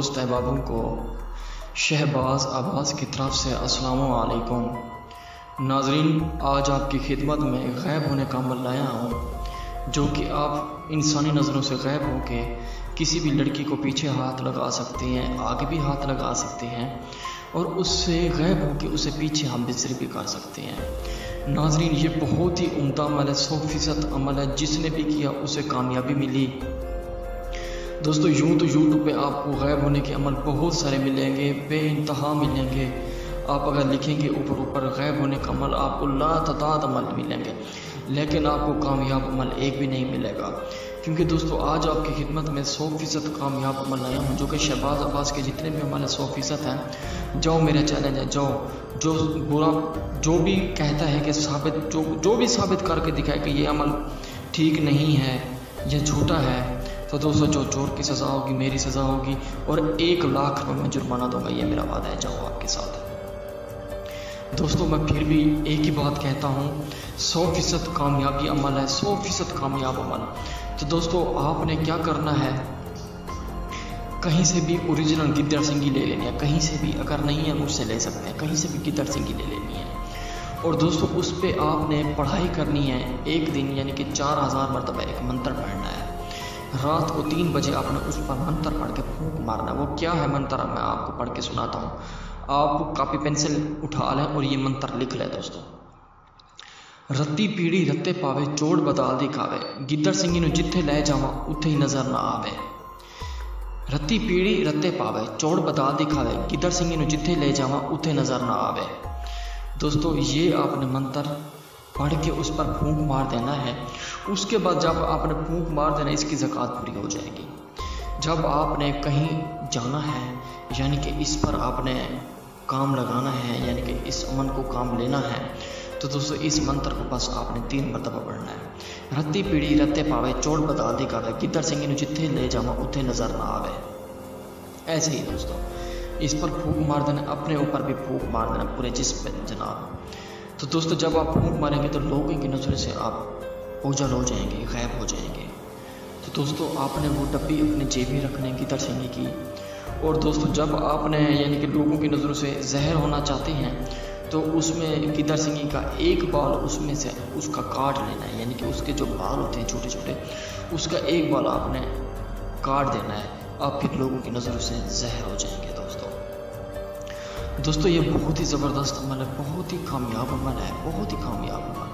दोस्त अहबाबों को शहबाज अब्बास की तरफ से अस्सलामु अलैकुम। नाजरीन, आज आपकी खिदमत में गैब होने का अमल लाया हूँ, जो कि आप इंसानी नज़रों से गैब होके किसी भी लड़की को पीछे हाथ लगा सकते हैं, आगे भी हाथ लगा सकते हैं और उससे गैब होके उसे पीछे हम बिसरी भी कर सकते हैं। नाजरीन, ये बहुत ही उम्दा अमल है, 100% अमल है। जिसने भी किया उसे कामयाबी मिली। दोस्तों, यूँ तो यूट्यूब पे आपको गैब होने के अमल बहुत सारे मिलेंगे, बेइंतहा मिलेंगे। आप अगर लिखेंगे ऊपर ऊपर गैब होने का अमल, आपको लातादाद अमल मिलेंगे, लेकिन आपको कामयाब अमल एक भी नहीं मिलेगा। क्योंकि दोस्तों, आज आपकी खिदमत में 100% कामयाब अमल लाया हूँ, जो कि शहबाज अब्बास के जितने भी अमल 100% हैं। जाओ, मेरा चैलेंज है, जाओ। जो भी कहता है कि जो भी साबित करके दिखाए कि ये अमल ठीक नहीं है, यह झूठा है, तो दोस्तों जो चोर की सज़ा होगी मेरी सज़ा होगी और 1 लाख रुपये में जुर्माना दूंगा, ये मेरा वादा है। जाओ आपके साथ। दोस्तों, मैं फिर भी एक ही बात कहता हूँ, 100% कामयाबी अमल है, 100% कामयाब अमल। तो दोस्तों, आपने क्या करना है, कहीं से भी ओरिजिनल गिद्दड़ सिंगी ले लेनी है, कहीं से भी, अगर नहीं है मुझसे ले सकते हैं, कहीं से भी गिद्दड़ सिंगी ले लेनी है। और दोस्तों, उस पर आपने पढ़ाई करनी है, एक दिन यानी कि 4000 मरतबा एक मंत्र पढ़ना है। रात को 3 बजे आपने उस पर मंत्र पढ़ के फूंक मारना है। वो क्या है मंत्र, मैं आपको पढ़ के सुनाता हूँ। आप कॉपी पेंसिल उठा लें और ये मंत्र लिख लें। दोस्तों, रत्ती पीड़ी रत्ते पावे, चोड़ बदाल दिखावे, गिद्दड़ सिंगी नूं जिथे ले जावा उथे ही नजर ना आवे। रत्ती पीड़ी रत्ते पावे, चोड़ बदाल दिखावे, गिद्दड़ सिंगी नूं जिथे ले जावा उथे नजर ना आवे। दोस्तों, ये आपने मंत्र पढ़ के उस पर फूंक मार देना है। उसके बाद जब आपने फूंक मार देना, इसकी ज़कात पूरी हो जाएगी। जब आपने कहीं जाना है, यानी कि इस पर आपने काम लगाना है, यानी कि इस अमन को काम लेना है, तो दोस्तों इस मंत्र को बस आपने 3 मरतबा पढ़ना है। रत्ती पीड़ी रत्ते पावे, चोड़ बता दिखावे, गिद्दड़ सिंगी नूं जिथे ले जावा उथे नजर ना आवे। ऐसे ही दोस्तों इस पर फूंक मार देना, अपने ऊपर भी फूंक मार देना, पूरे जिस्म पे जनाब। तो दोस्तों, जब आप फूंक मारेंगे तो लोगों की नजर से आप ओझल हो जाएंगे, गायब हो जाएंगे। तो दोस्तों, आपने वो डब्बी अपने जेब में रखने गिद्दड़ सिंगी की। और दोस्तों, जब आपने यानी कि लोगों की नज़रों से जहर होना चाहते हैं, तो उसमें गिद्दड़ सिंगी का एक बाल उसमें से उसका काट लेना है, यानी कि उसके जो बाल होते हैं छोटे छोटे, उसका एक बाल आपने काट देना है। आप फिर लोगों की नज़रों से जहर हो जाएंगे। दोस्तों, ये बहुत ही ज़बरदस्त अमल है, बहुत ही कामयाब अमल है, बहुत ही कामयाब अमल।